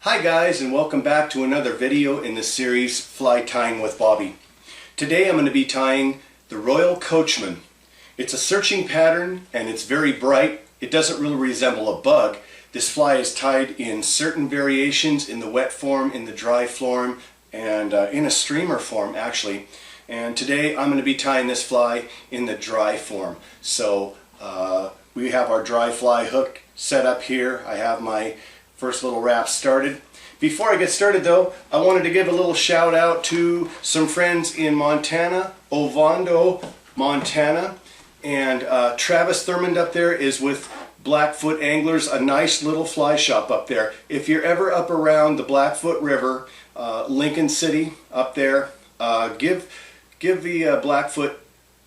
Hi guys, and welcome back to another video in the series Fly Tying with Bobby. Today I'm going to be tying the Royal Coachman. It's a searching pattern and it's very bright. It doesn't really resemble a bug. This fly is tied in certain variations, in the wet form, in the dry form, and in a streamer form actually. And today I'm going to be tying this fly in the dry form. So we have our dry fly hook set up here. I have my first little wrap started. Before I get started though, I wanted to give a little shout out to some friends in Montana, Ovando, Montana, and Travis Thurmond up there is with Blackfoot Anglers, a nice little fly shop up there. If you're ever up around the Blackfoot River, Lincoln City up there, give the Blackfoot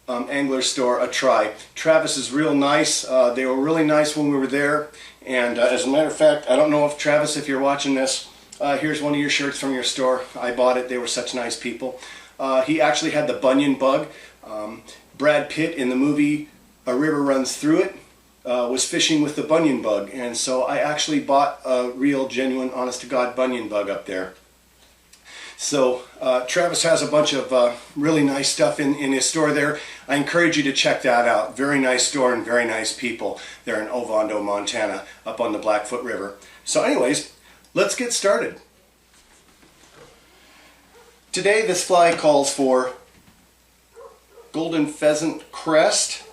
Angler store a try. Travis is real nice. They were really nice when we were there. And as a matter of fact, I don't know if Travis, if you're watching this, here's one of your shirts from your store. I bought it. They were such nice people. He actually had the bunion bug. Brad Pitt in the movie A River Runs Through It was fishing with the bunion bug. And so I actually bought a real, genuine, honest-to-God bunion bug up there. So Travis has a bunch of really nice stuff in his store there. I encourage you to check that out. Very nice store and very nice people there in Ovando, Montana, up on the Blackfoot River. So anyways, let's get started. Today this fly calls for golden pheasant crest.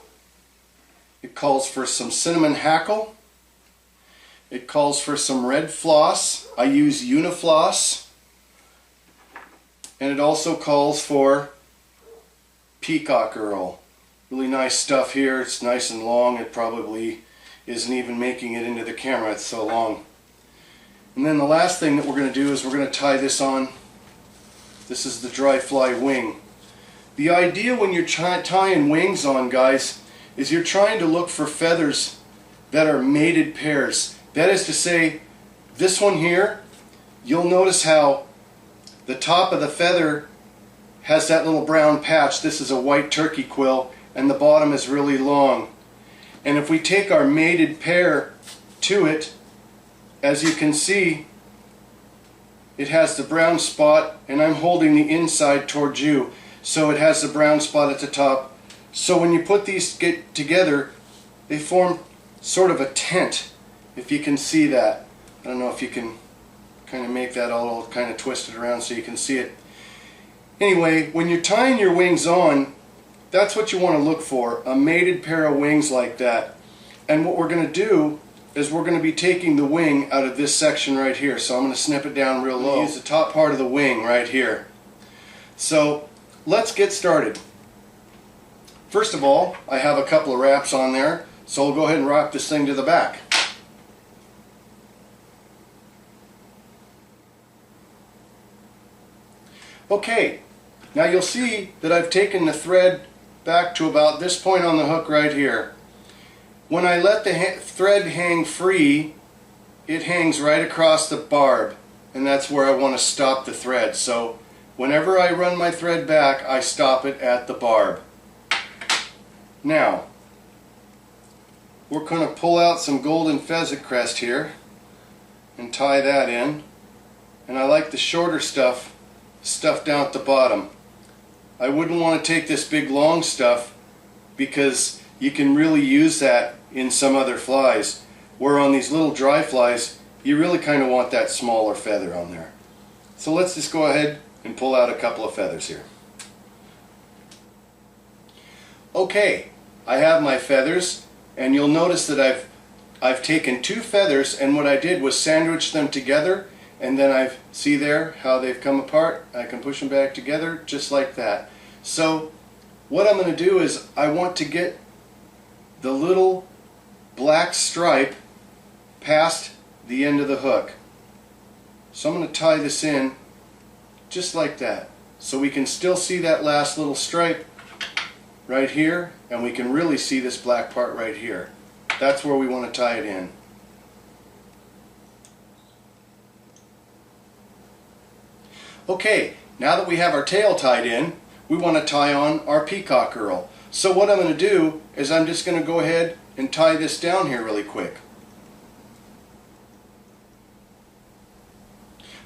It calls for some cinnamon hackle. It calls for some red floss. I use Unifloss. And it also calls for peacock earl. Really nice stuff here. It's nice and long. It probably isn't even making it into the camera. It's so long. And then the last thing that we're going to do is we're going to tie this on. This is the dry fly wing. The idea when you're tying wings on, guys, is you're trying to look for feathers that are mated pairs. That is to say, this one here, you'll notice how the top of the feather has that little brown patch. This is a white turkey quill, and the bottom is really long. And if we take our mated pair to it, as you can see, it has the brown spot, and I'm holding the inside towards you, so it has the brown spot at the top. So when you put these together, they form sort of a tent, if you can see that. I don't know if you can kind of make that all kind of twisted around so you can see it. Anyway, when you're tying your wings on, that's what you want to look for, a mated pair of wings like that. And what we're going to do is we're going to be taking the wing out of this section right here. So I'm going to snip it down real low. Use the top part of the wing right here. So let's get started. First of all, I have a couple of wraps on there, so I'll go ahead and wrap this thing to the back. Okay, now you'll see that I've taken the thread back to about this point on the hook right here. When I let the thread hang free, it hangs right across the barb, and that's where I want to stop the thread. So whenever I run my thread back, I stop it at the barb. Now, we're going to pull out some golden pheasant crest here and tie that in. And I like the shorter stuff down at the bottom. I wouldn't want to take this big long stuff because you can really use that in some other flies, where on these little dry flies you really kind of want that smaller feather on there. So let's just go ahead and pull out a couple of feathers here. Okay, I have my feathers, and you'll notice that I've taken two feathers, and what I did was sandwich them together. And then see there how they've come apart. I can push them back together just like that. So what I'm going to do is I want to get the little black stripe past the end of the hook. So I'm going to tie this in just like that. So we can still see that last little stripe right here, and we can really see this black part right here. That's where we want to tie it in. Okay, now that we have our tail tied in, we want to tie on our peacock earl. So what I'm going to do is I'm just going to go ahead and tie this down here really quick.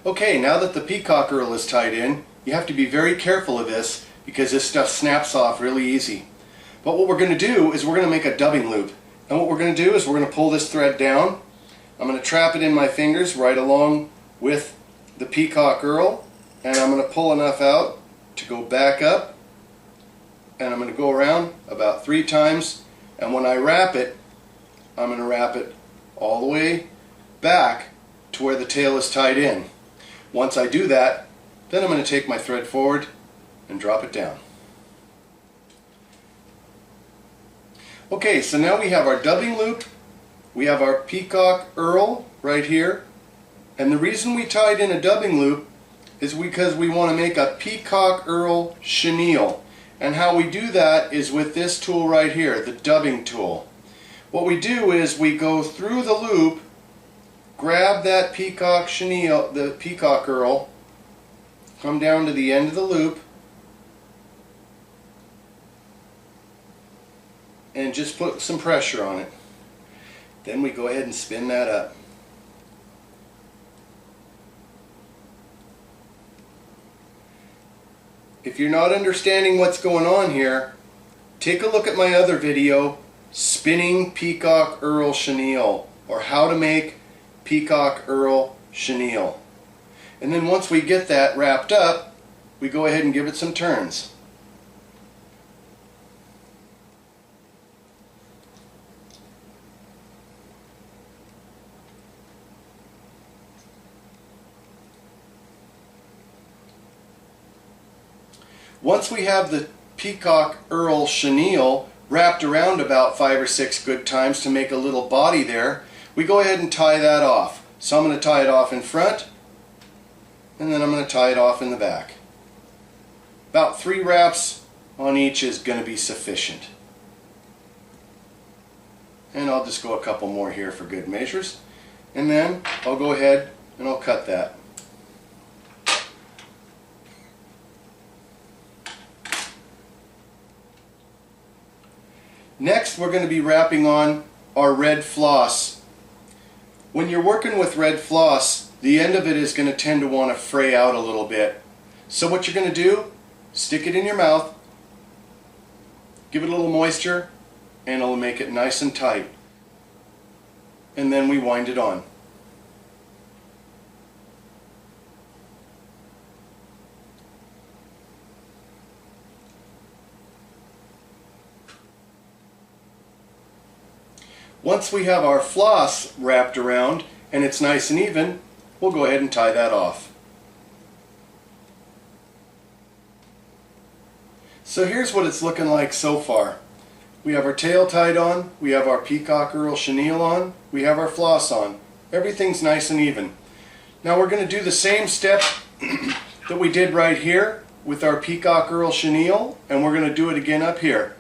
Okay, now that the peacock earl is tied in, you have to be very careful of this because this stuff snaps off really easy. But what we're going to do is we're going to make a dubbing loop. And what we're going to do is we're going to pull this thread down. I'm going to trap it in my fingers right along with the peacock earl, and I'm going to pull enough out to go back up, and I'm going to go around about 3 times, and when I wrap it, I'm going to wrap it all the way back to where the tail is tied in. Once I do that, then I'm going to take my thread forward and drop it down. Okay, so now we have our dubbing loop, we have our peacock earl right here, and the reason we tied in a dubbing loop is because we want to make a peacock earl chenille. And how we do that is with this tool right here, the dubbing tool. What we do is we go through the loop, grab that peacock chenille, the peacock earl, come down to the end of the loop, and just put some pressure on it. Then we go ahead and spin that up. If you're not understanding what's going on here, take a look at my other video, Spinning Peacock Earl Chenille, or How to Make Peacock Earl Chenille. And then once we get that wrapped up, we go ahead and give it some turns. Once we have the peacock earl chenille wrapped around about 5 or 6 good times to make a little body there, we go ahead and tie that off. So I'm going to tie it off in front, and then I'm going to tie it off in the back. About 3 wraps on each is going to be sufficient. And I'll just go a couple more here for good measures. And then I'll go ahead and I'll cut that. Next, we're going to be wrapping on our red floss. When you're working with red floss, the end of it is going to tend to want to fray out a little bit. So what you're going to do, stick it in your mouth, give it a little moisture, and it'll make it nice and tight. And then we wind it on. Once we have our floss wrapped around and it's nice and even, we'll go ahead and tie that off. So here's what it's looking like so far. We have our tail tied on, we have our peacock earl chenille on, we have our floss on. Everything's nice and even. Now we're going to do the same step that we did right here with our peacock earl chenille, and we're going to do it again up here.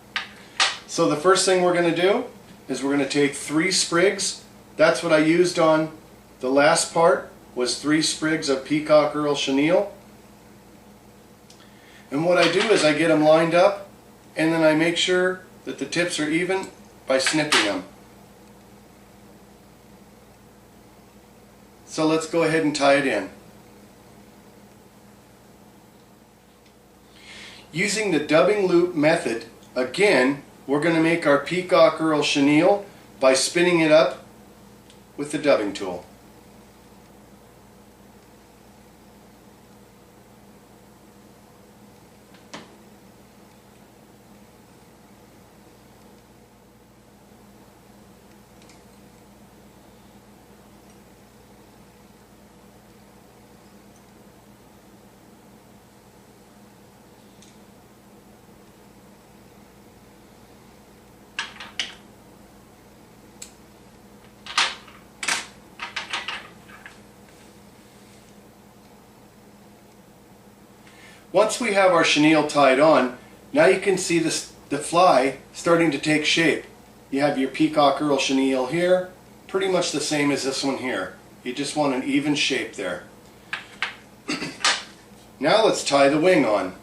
So the first thing we're going to do is we're going to take 3 sprigs. That's what I used on the last part, was 3 sprigs of peacock earl chenille. And what I do is I get them lined up, and then I make sure that the tips are even by snipping them. So let's go ahead and tie it in. Using the dubbing loop method, again, we're going to make our peacock earl chenille by spinning it up with the dubbing tool. Once we have our chenille tied on, now you can see the fly starting to take shape. You have your peacock earl chenille here, pretty much the same as this one here. You just want an even shape there. Now let's tie the wing on.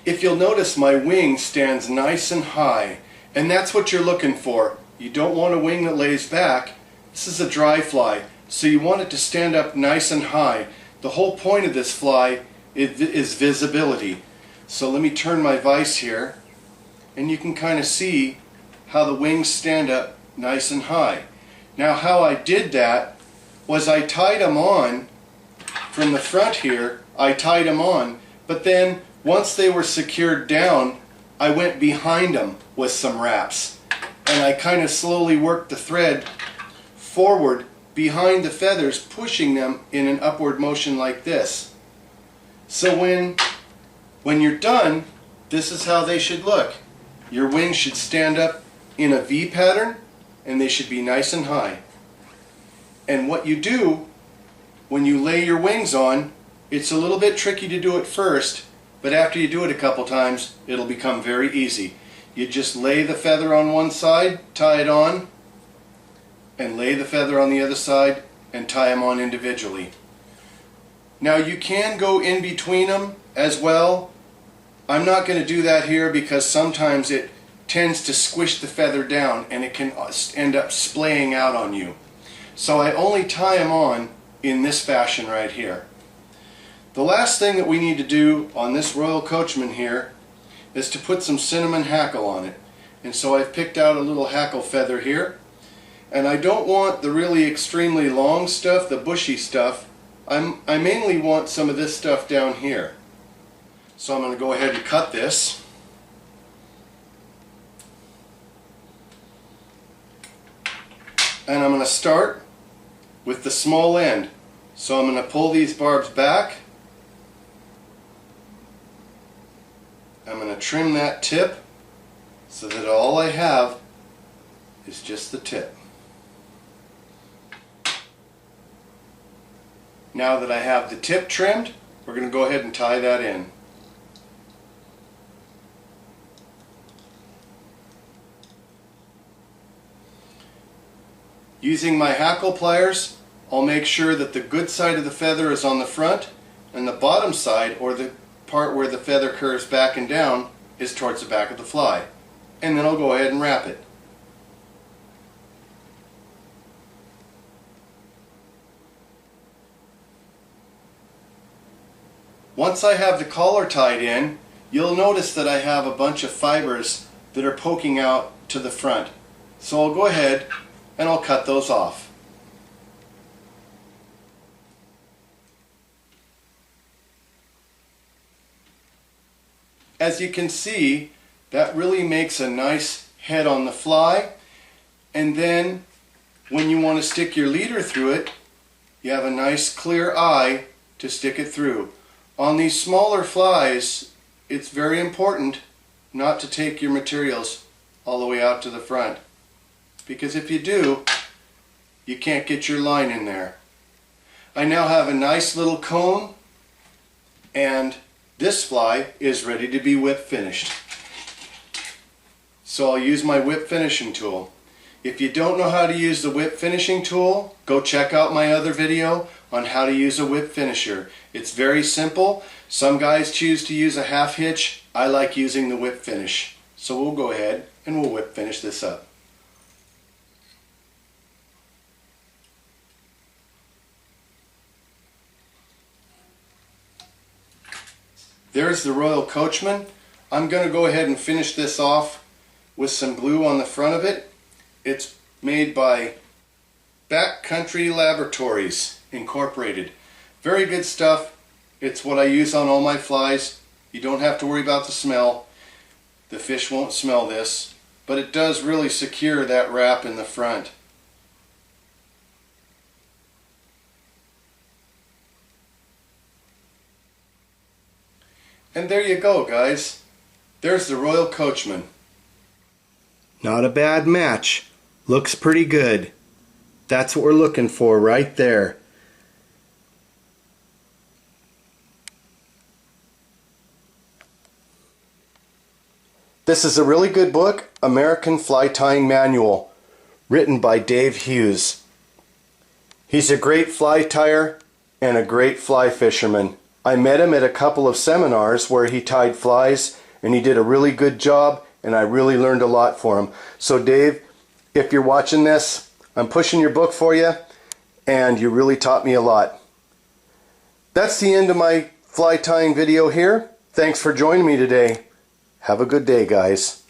if you'll notice, my wing stands nice and high, and that's what you're looking for. You don't want a wing that lays back. This is a dry fly, so you want it to stand up nice and high. The whole point of this fly is visibility. So let me turn my vise here, and you can kind of see how the wings stand up nice and high. Now how I did that was I tied them on from the front here. I tied them on, but then once they were secured down, I went behind them with some wraps, and I kind of slowly worked the thread forward behind the feathers, pushing them in an upward motion like this. So when you're done, this is how they should look. Your wings should stand up in a V pattern, and they should be nice and high. And what you do when you lay your wings on, it's a little bit tricky to do it first, but after you do it a couple times, it'll become very easy. You just lay the feather on one side, tie it on, and lay the feather on the other side and tie them on individually. Now you can go in between them as well. I'm not going to do that here because sometimes it tends to squish the feather down and it can end up splaying out on you. So I only tie them on in this fashion right here. The last thing that we need to do on this Royal Coachman here is to put some cinnamon hackle on it. And so I've picked out a little hackle feather here. And I don't want the really extremely long stuff, the bushy stuff. I mainly want some of this stuff down here. So I'm going to go ahead and cut this. And I'm going to start with the small end. So I'm going to pull these barbs back. I'm going to trim that tip so that all I have is just the tip. Now that I have the tip trimmed, we're going to go ahead and tie that in. Using my hackle pliers, I'll make sure that the good side of the feather is on the front and the bottom side, or the part where the feather curves back and down, is towards the back of the fly. And then I'll go ahead and wrap it. Once I have the collar tied in, you'll notice that I have a bunch of fibers that are poking out to the front. So I'll go ahead and I'll cut those off. As you can see, that really makes a nice head on the fly, and then when you want to stick your leader through it, you have a nice clear eye to stick it through. On these smaller flies, it's very important not to take your materials all the way out to the front, because if you do, you can't get your line in there. I now have a nice little cone, and this fly is ready to be whip finished. So I'll use my whip finishing tool. If you don't know how to use the whip finishing tool, go check out my other video on how to use a whip finisher. It's very simple. Some guys choose to use a half hitch. I like using the whip finish. So we'll go ahead and we'll whip finish this up. There's the Royal Coachman. I'm going to go ahead and finish this off with some glue on the front of it. It's made by Backcountry Laboratories Incorporated. Very good stuff. It's what I use on all my flies. You don't have to worry about the smell. The fish won't smell this, but it does really secure that wrap in the front. And there you go, guys. There's the Royal Coachman. Not a bad match. Looks pretty good. That's what we're looking for right there. This is a really good book, American Fly Tying Manual, written by Dave Hughes. He's a great fly tyer and a great fly fisherman. I met him at a couple of seminars where he tied flies, and he did a really good job, and I really learned a lot for him. So Dave, if you're watching this, I'm pushing your book for you, and you really taught me a lot. That's the end of my fly tying video here. Thanks for joining me today. Have a good day, guys.